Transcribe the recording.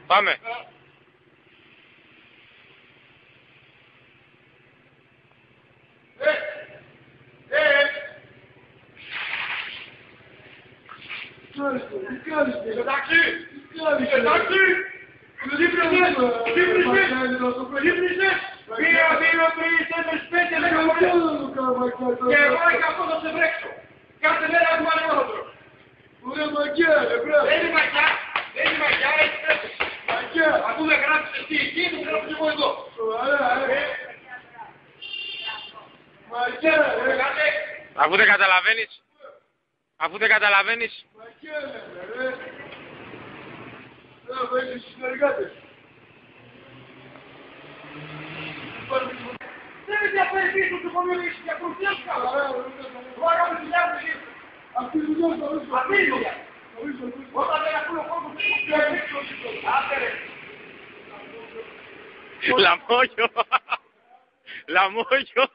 Πάμε. Εντάξει! Γύμνησες! 1, 2, 3, 4, 5, 10 φορές! Και εγώ είχα αυτό θα σε βρέξω! Κάθε μέρα έχουμε ανεμόχοντρο! Ωραία μαγιά, ρε μπράβο! Δεν είναι μαγιά! Δεν είναι μαγιά, έτσι πρέπει! Μαγιά! Αφού δεν γράψεις εσύ εκεί, δεν γράψεις εγώ εδώ! Σοβαρά, Μαγιά, ρε! Αφού δεν καταλαβαίνεις. Αφού δεν καταλαβαίνεις. Μαγιά, ρε! Μπράβο, έχεις συνεργάτες! Δεν με διαφέρει πίσω του κομμουνίστη για κουρσίες καλά! Εγώ έκανα δουλειά μου εκεί! Αυτή η δουλειά θα ρίξω! Αυτή η δουλειά! Όταν δεν ακούω ο κόσμος δεν μου πιάνει έξω άντε ρε! Λαμόγιο. Λαμόγιο.